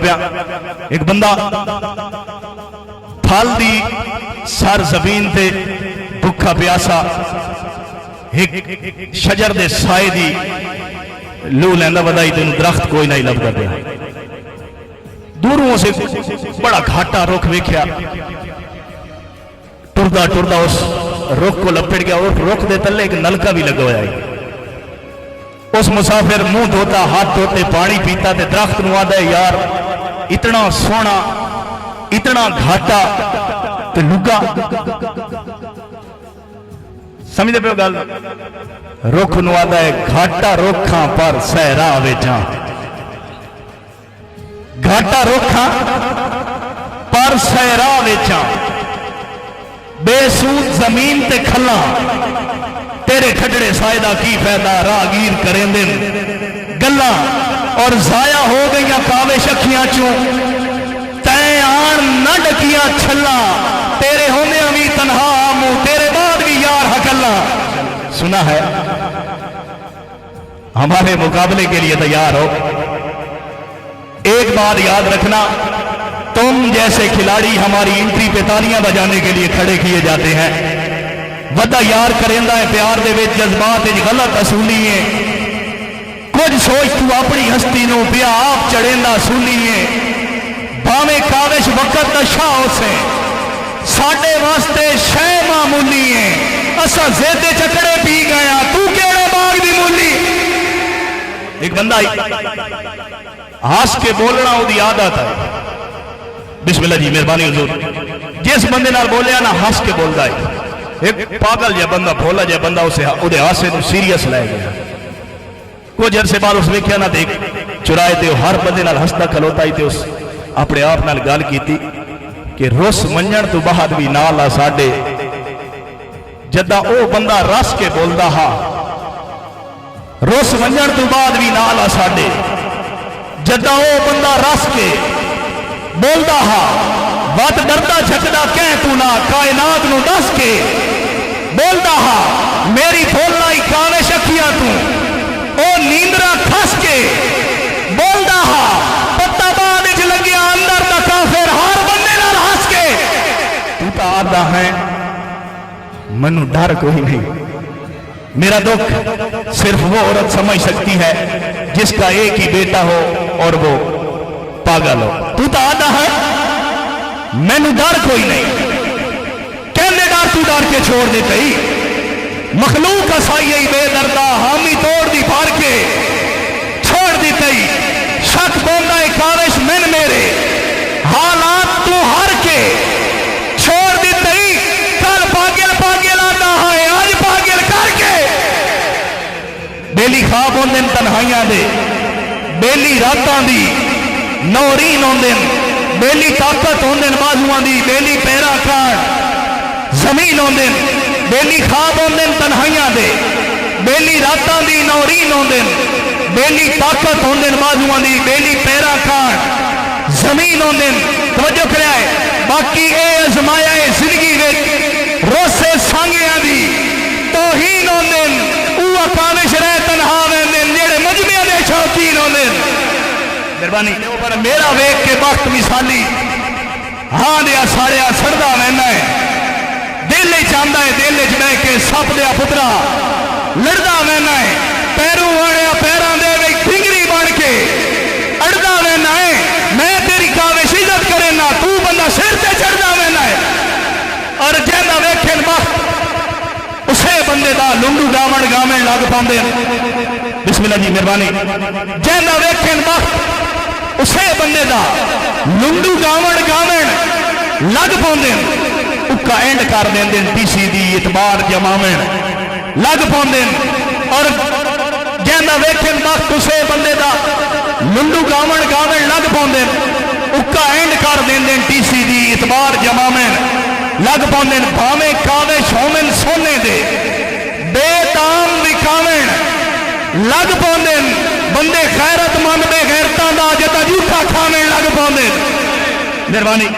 पाया। एक बंदा फल दी सर जमीन ते भुखा प्यासा एक शजर दे साए दी लू लैंदा वधाई तेन दरख्त कोई नहीं लभदा पिया। दूरों से बड़ा घाटा रुख वेख्या, टुरदा टुरदा उस रुख को लपेट गया। उस रुख दे तले एक नलका भी लगा हुआ है। उस मुसाफिर मुंह धोता, हाथ धोते, पानी पीता ते दरख्त नूं आंदा है यार इतना सोहना, इतना घाटा ते लुगा। समझदे पे गल? रुख नूं आंदा है घाटा रुखां पर सहरा वेचां, घाटा रुखां पर सहरा वेचां, बेसूद जमीन ते खला तेरे खटड़े सायदा की फायदा, राहगीर करें दिन गल्ला और जाया हो गई काविश अखियां चों, तै आन न डकिया छला, तेरे होने भी तनहा मुंह, तेरे बाद भी यार हकल्ला। सुना है हमारे मुकाबले के लिए तैयार हो। एक बात याद रखना, तुम जैसे खिलाड़ी हमारी एंट्री पे तालियां बजाने के लिए खड़े किए जाते हैं। वदा यार करेंदा है प्यार दे विच जज्बात गलत असूली है। कुछ सोच तू अपनी हस्ती नूं पिया आप चढ़ेंदा सूली है। भावें काविश वक्त दशा उसे साडे वास्ते शै मामूली है। असा ज़ेदे चकड़े पी गया, तू केड़े बाग दी मूली। एक बंदा हंस के बोलना उसकी आदत है। बिस्मिल्लाह जी मेहरबानी हुजूर। जिस बंदे नाल बोलिया ना हंस के बोलता है। एक पागल जहा बंदा, भोला जहा बंदा उसे हासे को सीरियस लै गया। कुछ अरसे बाद उस वेख्या ना देख चुराए थे हर बंदे नाल हंसदा खलोता ही, उस अपने आप नाल गल कीती कि रुस मंजण तो बाद भी नाल आ साडे। जदा ओ बंदा रस के बोलदा हा, रुस मंजण तो बाद भी नाल आ साडे। जदा ओ बंदा रस के बोलदा हा, वत डरदा झकदा कह तू ना कायनात नूं दस के बोलदा हा, मेरी बोलना ही काविश अखियां तू ओ नींदरा खस के बोलदा हा, पत्ता बाद च लग्या अंदर दा काफिर हर बंदे नाल हंस के। तू तो आदा है मनु डर कोई नहीं। मेरा दुख सिर्फ वो औरत समझ सकती है जिसका एक ही बेटा हो और वो पागल हो। तू तो आदा है मैनू डर कोई नहीं, कहने डर तू डर के छोड़ दे कही। मखलूक असाई बेदर्दा हामी तोड़ दी भर के छोड़ दी तई। शक बोंदा काविश मिन मेरे हालात तू हर के छोड़ दी तई। कल पागल पागल आता है आज पागल करके। बेली खाब होंदे तन्हाइयां दे, बेली रातां दी नौरीन होंदे, बेली ताकत होंदे बाजुआं दी, बेली पैरा खान जमीन होंदे, बेली खाब होंदे तन्हाइयां दे, बेली रातां दी नौरीन होंदे, बेली ताकत होंदे बाजुआं दी, बेली पैरा खान जमीन होंदे। तवज्जो करिया है। बाकी ए अजमाया है जिंदगी विच रोसे सांगियां दी तौहीन होंदे, ऊ काविश रह तन्हा वेंदे जेड़े मजमे दे शौकीन होंदे। मेहरबानी पर मेरा वेख के वक्त मिसाली हाँ दिया साड़िया सड़दा रहना है। दिल चाहता है दिल च बह के सप दिया पुत्रा लड़दा रहना है। पैरों वाले पैरों दे फिंगरी बन के अड़दा रहना है। मैं तेरी काविश इज्जत करे ना, तू बंदा सिर से चढ़दा रहना है। और जैसा वेखे वक्त उसे बंदे का लुंडू गावण गावण लग पाते। बिस्मिल्लाह जी मेहरबानी। जैसा वेखे वक्त उसे बंदे का लुंडू गावण गावण लग पाते, उक्का एंड कर देंगे टीसी दी इतबार जमावण लग पाते। और जैसा वेखन वक्त उसे बंदे का लुंडू गावण गावण लग पाते, उक्का एंड कर देंगे टीसी दी इतबार जमावण लग पाते। भावें काविश होवन सोने दे बेदाम विकावण लग पाते। बंदे खैरतमंद बेगैरतां दा जदा झूठा खाने लग पाते। मेहरबानी।